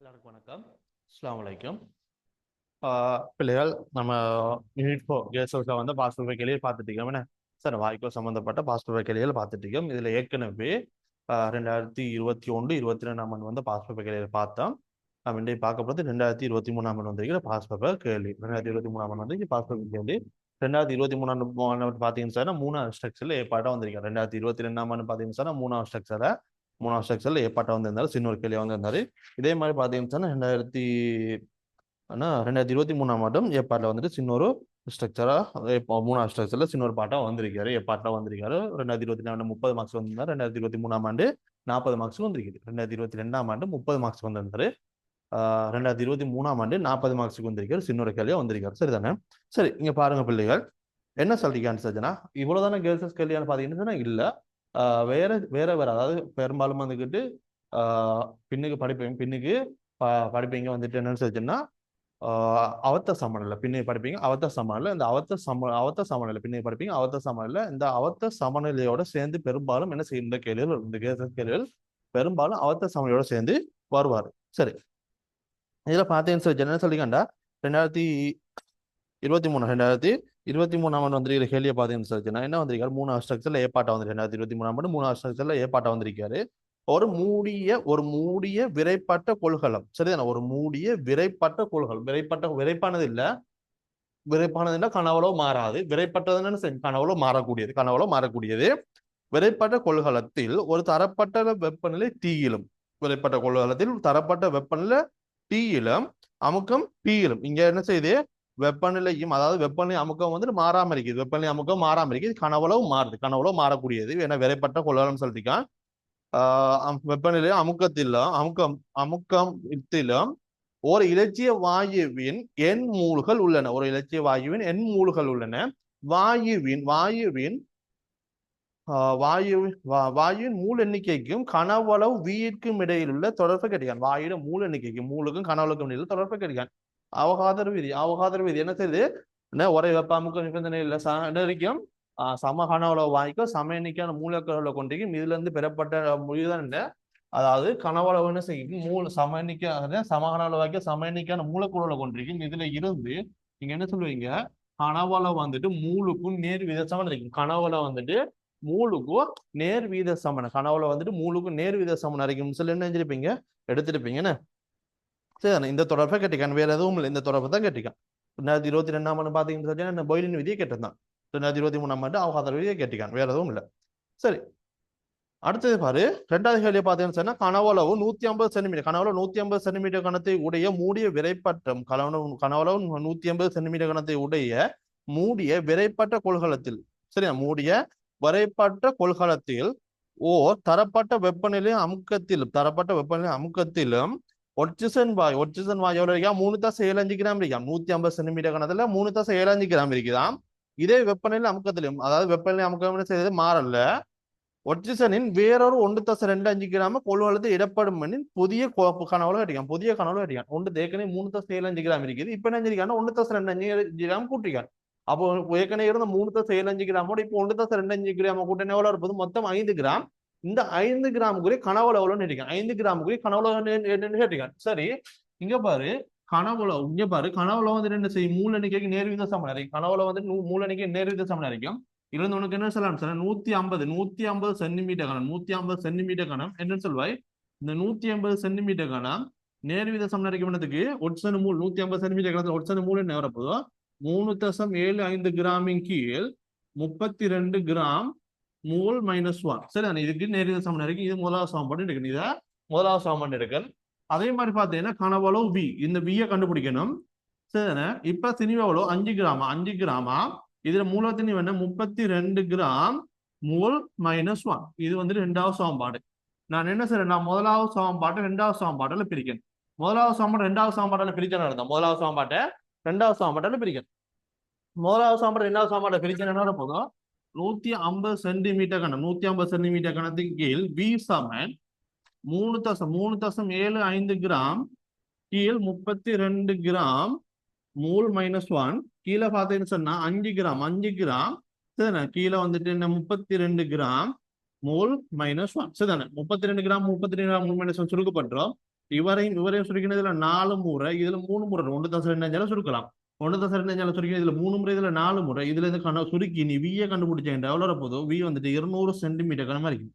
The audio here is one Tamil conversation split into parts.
எல்லாருக்கும் வணக்கம். அஸ்ஸலாமு அலைக்கும். பிள்ளைகள் நம்ம யூனிட் 4 கேசவுட்ல வந்து பாஸ்போர்ட் கேள்வியை பார்த்துட்டு இருக்கோம். என்ன சார் வாய்க்கோ சம்பந்தப்பட்ட பாஸ்போர்ட் கேள்விகள் பார்த்துட்டு இருக்கோம். இதுல ஏற்கனவே 2021 22ஆம் ஆண்டு வந்து பாஸ்போர்ட் கேள்வியை பார்த்தோம். நம்ம இன்றைக்கு பார்க்க போகிறது 2023ஆம் ஆண்டு வந்திருக்கிற பாஸ்போர்ட் கேள்வி. 2023ஆம் ஆண்டு வந்து பாஸ்போர்ட் கேள்வி 2023ஆம் ஆண்டு பார்த்தீங்கன்னு சொன்னா மூணாவது ஸ்ட்ரக்சர்ல ஏற்பாடாக வந்திருக்காரு. 2022ஆம் ஆண்டு பார்த்தீங்கன்னு சொன்னா மூணாவது ஸ்ட்ரக்சர்ல ஏற்பாட்டாக வந்திருந்தாரு. சின்ன ஒரு கேள்வி வந்திருந்தாரு. இதே மாதிரி பார்த்தீங்கன்னு சொன்னா 2023ஆம் ஆண்டும் ஏற்பாட்டில் வந்துட்டு சின்ன ஒரு ஸ்ட்ரக்சரா இப்போ மூணாவது ஸ்ட்ரக்சர்ல சின்ன ஒரு பாட்டா வந்திருக்காரு. ஏற்பாட்டில் வந்திருக்காரு. 2022 30 மார்க்ஸ் வந்திருந்தாரு. 2023ஆம் ஆண்டு 40 மார்க்ஸ் வந்திருக்குது. 2022ஆம் ஆண்டு 30 மார்க்ஸ் வந்திருந்தாரு. 2023ஆம் ஆண்டு 40 மார்க்ஸுக்கு வந்திருக்காரு. சின்ன ஒரு கேள்வியா வந்திருக்காரு. சரிதானே? சரி, இங்க பாருங்க பிள்ளைகள், என்ன சொல்றீங்கன்னு சொன்னா இவ்வளவுதானே கேர்ள்ஸஸ் கேள்வியான்னு பாத்தீங்கன்னா இல்ல. வேற வேற வேற அதாவது பெரும்பாலும் வந்துக்கிட்டு பின்னுக்கு படிப்பீங்க வந்துட்டு என்னன்னு சொல்லிச்சுன்னா அவத்த சமநிலை பின்னே படிப்பீங்க. அவத்த சமநிலை இந்த அவத்த சமநிலை பின்னே படிப்பீங்க. அவத்த சமநிலை இந்த அவத்த சமநிலையோட சேர்ந்து பெரும்பாலும் என்ன செய்யும் இந்த கேள்விகள் இந்த கேள்விகள் பெரும்பாலும் அவத்த சமநிலையோட சேர்ந்து வருவார். சரி, இதுல பார்த்தீங்கன்னு என்ன சொல்லிக்கண்டா 2023ஆம் ஆண்டு வந்திருக்கிற கேள்வியை பார்த்தீங்கன்னு சொல்லிச்சுன்னா என்ன வந்திருக்காரு? மூணாவது ஸ்ட்ரக்சர்ல ஏப்பாட்டா வந்து 2023ஆம் ஆண்டு மூணாவது ஸ்ட்ரக்சர்ல ஏப்பாட்டா வந்திருக்காரு. ஒரு மூடிய விரைப்பட்ட கொள்கலம். சரிதானே? ஒரு மூடிய விரைப்பட்ட கொள்கலம். விரைப்பானது இல்ல, கனவுளோ மாறாது. விரைப்பட்டதுன்னு கனவுளோ மாறக்கூடியது. விரைப்பட்ட கொள்கலத்தில் ஒரு தரப்பட்ட வெப்பநிலை தீயிலும் விரைப்பட்ட கொள்கலத்தில் தரப்பட்ட வெப்பநிலை தீயிலும் அமுக்கம் பீயிலும். இங்க என்ன செய்யுது? வெப்பநிலையும் அதாவது வெப்பநிலை அமுக்கம் வந்துட்டு மாறாம இருக்குது. வெப்பநிலை அமுக்கம் மாறாம இருக்குது. கனவுளவு மாறுது. கனவுளவு மாறக்கூடியது. ஏன்னா விரைப்பட்ட கொள்கலம் சொல்லிட்டான். வெப்பநிலை அமுக்கத்திலும் ஒரு இலட்சிய வாயுவின் எண் மூல்கள் உள்ளன. வாயுவின் மூல் எண்ணிக்கைக்கும் கனவளவு வீயிற்கும் இடையில் உள்ள தொடர்பை கிடைக்கான். வாயுட மூல் எண்ணிக்கைக்கும் மூலுக்கும் கனவளவுக்கும் இடையில தொடர்பை கிடைக்கான். அவகாதர விதி என்ன செய்யுது? ஒரே வெப்ப அமுக்க நிபந்தனையில் இருக்கும் சம கனவளவு வாய்க்கும் சம எண்ணிக்கையான மூலக்கருளை கொண்டிருக்கும். இதுல இருந்து பெறப்பட்ட முடிவுதான் என்ன? அதாவது கனவளவு என்ன செய்யும்? சம கனவளவு வாய்க்க சம எண்ணிக்கையான மூலக்கூறுகளை கொண்டிருக்கும். இதுல இருந்து நீங்க என்ன சொல்லுவீங்க? கனவளவு வந்துட்டு மூலுக்கும் நேர் வித சமன் இருக்கும். கனவளவு வந்துட்டு மூலுக்கும் நேர் வீத சமன கனவுல வந்துட்டு மூலுக்கும் நேர் வீத சமன் அரைக்கும் சொல்லி என்ன செஞ்சிருப்பீங்க? எடுத்திருப்பீங்கன்னு. சரி, இந்த தொடர்பை கேட்டிக்கான். வேற எதுவும் இல்லை, இந்த தொடர்பை தான் கேட்டிக்கான். 2022ஆம் ஆண்டு பாத்தீங்கன்னா பொயிலின் விதியை கேட்டிருந்தான். 2023ஆம் ஆண்டு அவகாதர விதியை கேட்டிக்கான். வேற எதுவும் இல்லை. சரி, அடுத்தது பாரு. ரெண்டாவது கேள்வியை பார்த்தீங்கன்னு சொன்னா கனவளவு 150 சென்டிமீட்டர். கனவளவு 150 சென்டிமீட்டர் கணத்தை உடைய மூடிய விரைப்பட்டம். கனவளவு 150 சென்டிமீட்டர் கணத்தை உடைய மூடிய விரைப்பட்ட கொள்கலத்தில். சரியா? மூடிய வரைப்பட்ட கொள்கலத்தில் தரப்பட்ட வெப்பநிலை அமுக்கத்திலும் ஒட்சிசன் வாயு எவ்வளவு இருக்கா? 3.75 கிராம் இருக்கா? 150 சென்டிமீட்டர் கணத்துல 3.75 கிராம் இருக்குதாம். இதே வெப்பநிலை அமுக்கத்திலும் அதாவது வெப்பநிலை அமுக்கம் செய்தது மாறல. ஒட்சிசனின் வேறொரு 1.25 கிராம கொள்கலத்தில் இடப்படும் புதிய கனவுல கிடைக்கும். புதிய கனவுல கிடைக்கும். ஒன்று ஏற்கனவே 3.75 கிராம் இருக்குது. இப்ப என்ன செஞ்சிருக்காங்க? 1.25 கிராம் கூட்டிருக்காங்க. அப்போ ஏற்கனவே இருந்த 3.75 கிராமோட இப்போ 1.25 கிராம கூட்டணி எவ்வளவு இருப்பது? மொத்தம் 5 கிராம். இந்த 5 கிராமுக்குரிய கனவுல எவ்வளவுன்னு கேட்டிருக்காங்க. 5 கிராமுக்குரிய கனவுல என்னன்னு கேட்டிருக்காங்க. சரி, இங்க பாரு. கனவுல வந்து என்ன செய்யும்? மூல எண்ணிக்கைக்கு நேர்வித சமன் அரைக்கும். கனவுல வந்து மூல எண்ணிக்கை நேர்வித சமன் அரைக்கும். இதுல உனக்கு என்ன சொல்லலாம் சார்? 150 சென்டிமீட்டர் கணம். 150 சென்டிமீட்டர் கணம் என்ன சொல்வாய்? இந்த 150 சென்டிமீட்டர் கணம் நேர்வித சமன் அரைக்கும். ஒட்சன் மூல் 150 சென்டிமீட்டர் கணத்துல ஒட்சன் மூல் என்ன வரப்போதோ 3.75 கிராமின் கீழ் 32 கிராம் மூல் -1. சரி, இதுக்கு நேர்வித சமன் இருக்கு. இது முதலாவது சமன்பாடு எடுக்கணும். இதை முதலாவது சமன்பாடு எடுக்கணும். அதே மாதிரி பார்த்தீங்கன்னா கனவளவு வி, இந்த வியை கண்டுபிடிக்கணும். சரி, இப்ப திணிவு எவ்வளோ? 5 கிராமா. இதுல மூலத்தினி வேணா 32 கிராம் மூல் -1. இது வந்து ரெண்டாவது சமன்பாடு. நான் என்ன செய்யறேன்? நான் முதலாவது சமன்பாட்டை ரெண்டாவது சமன்பாட்டில் பிரிக்கணும். முதலாவது சமன்பாடு ரெண்டாவது சமன்பாட்டில் பிரிக்கணும். முதலாவது சமன்பாட்டை ரெண்டாவது சமன்பாட்டில் பிரிக்கணும். முதலாவது சமன்பாடு ரெண்டாவது சமன்பாட்டை பிரிக்கணும் போதும் 150 சென்டிமீட்டர் கணம். 150 சென்டிமீட்டர் கணத்துக்கு கீழ் வி சமன் 3.75 கிராம் கீழ் 32 கிராம் மூல் -1. கீழே பார்த்தீங்கன்னு சொன்னா 5 கிராம் சரிதானே? கீழே வந்துட்டு என்ன 32 கிராம் மூல் -1. சரிதானே? 32 கிராம் மூல் -1 சுருக்கப்படுறோம். இவரையும் சுருக்கணும். இதுல 4 முறை, இதுல 3 முறை, 1.2 சுருக்கலாம். 1.2 சுருக்கணும். இதுல 3 முறை, இதுல 4 முறை. இதுல இருந்து சுருக்கி நீ விய கண்டுபிடிச்சேன் எவ்வளோ போதும்? வி வந்துட்டு 200 சென்டிமீட்டர் கனமா இருக்கு.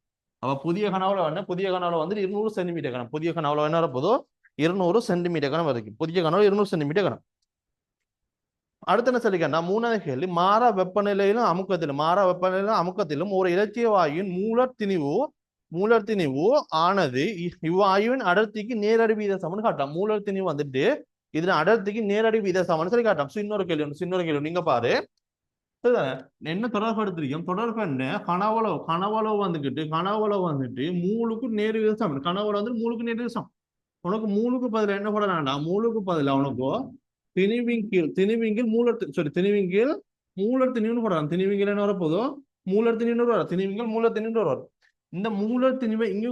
அப்ப புதிய கனவுல என்ன? புதிய கனவுல வந்து 200 சென்டிமீட்டர் கனம். புதிய கனவுல என்ன வரப்போதோ 200 சென்டிமீட்டர் கனம் வரைக்கும். புதிய கனவு 200 சென்டிமீட்டர் கனம். அடுத்து என்ன சொல்லிக்கா? மூணாவது கேள்வி, மாறா வெப்பநிலையிலும் அமுக்கத்திலும் ஒரு இலட்சிய வாயுவின் மூலத்திணிவு ஆனது இவ்வாயுவின் அடர்த்திக்கு நேரடி வீத சமன் காட்டாம். மூலத்திணிவு வந்துட்டு இதுல அடர்த்திக்கு நேரடி வீத சமன் சொல்லி காட்டாம். இன்னொரு கேள்வி நீங்க பாரு. என்ன தொடர்படுத்திருக்கோம்? தொடர்பு என்ன? கனவளவு வந்துட்டு மூலுக்கு நேர் வீத சமன். கனவளவு வந்து மூலுக்கு நேர் வீத சமன். உனக்கு மூலுக்கு பதில என்ன போடலாம்டா? மூலுக்கு பதில உனக்கு திணிவிங்கில் மூலத்திணிவுன்னு போடலாம். திணிவிங்கில் என்ன வரப்போதோ மூலத்திணிவு வரும். மூலத்திணிவு வரும். இந்த மூலத்திணிவை இங்க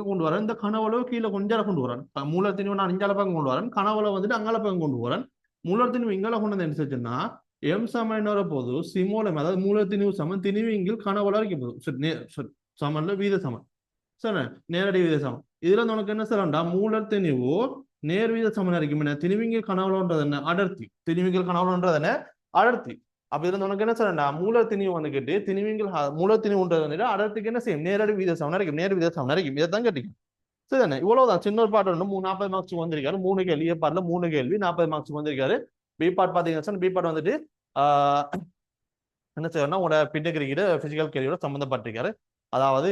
கொண்டு வரேன். இந்த கனவளவு கீழே கொஞ்சம் கொண்டு வரேன். மூலத்திணிவை நான் இஞ்சால பக்கம் கொண்டு வரேன். கனவளவு வந்துட்டு அங்கால பக்கம் கொண்டு வரேன். மூலத்திணிவு இங்கால கொண்டு வந்து என்ன செஞ்சுன்னா எம் சம என்ன வரப்போது சிமோலம், அதாவது மூலத்திணிவு சமன் திணிவிங்கில் கனவளவு இருக்க போதும். சமன்ல வீத சமன். சரி, நேரடி வீத சமன். இதுல உனக்கு என்ன சொல்லண்டா? மூலத்திணிவு நேர் வீத சமன் இருக்கும். திணிவிங்கில் கனவளவுன்றது என்ன? அடர்த்தி. அடர்த்தி. அப்ப இதுல உனக்கு என்ன சொல்லண்டா? மூலத்திணிவு வந்துகிட்டு மூலத்திணிவுன்றது அடர்த்திக்கு என்ன செய்யும்? நேரடி வீத சமன் இருக்கும். நேர் வீத சமன் இருக்கும். இதைத்தான் கேட்டீங்க. சரிதானே? இவ்வளவுதான். சின்ன ஒரு பாட்டு 40 மார்க்ஸ் வந்திருக்காரு. 3 கேள்வி. ஏ பாட்டுல 3 கேள்வி 40 மார்க்ஸ் வந்திருக்காரு. பி பார்ட் பாத்தீங்கன்னா பி பார்ட் வந்துட்டு என்ன செய்யணும்னா உங்களோட பின்னகிரிக்கிற பிசிக்கல் கேள்வியோட சம்பந்தப்பட்டிருக்காரு. அதாவது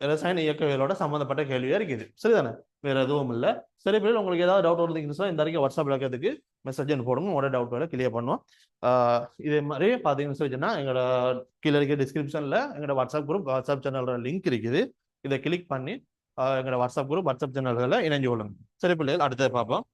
ரசாயன இயக்கவியலோட சம்பந்தப்பட்ட கேள்வியா இருக்குது. சரிதானே? வேற எதுவும் இல்லை. சரி, பிள்ளை உங்களுக்கு ஏதாவது டவுட் இருந்துச்சுன்னா இந்த வரைக்கும் வாட்ஸ்அப் விளக்கிறதுக்கு மெசேஜ் போடுங்க. உங்களோட டவுட் வேலை கிளியர் பண்ணுவோம். இதே மாதிரி பார்த்தீங்கன்னு சொல்லிச்சுன்னா எங்களோட கீழே இருக்க டிஸ்கிரிப்ஷன்ல எங்களோட வாட்ஸ்அப் சேனலோட லிங்க் இருக்குது. இதை கிளிக் பண்ணி எங்களோட வாட்ஸ்அப் சேனல்களை இணைஞ்சு கொள்ளுங்க. சரி பிள்ளைகள், அடுத்தது பார்ப்போம்.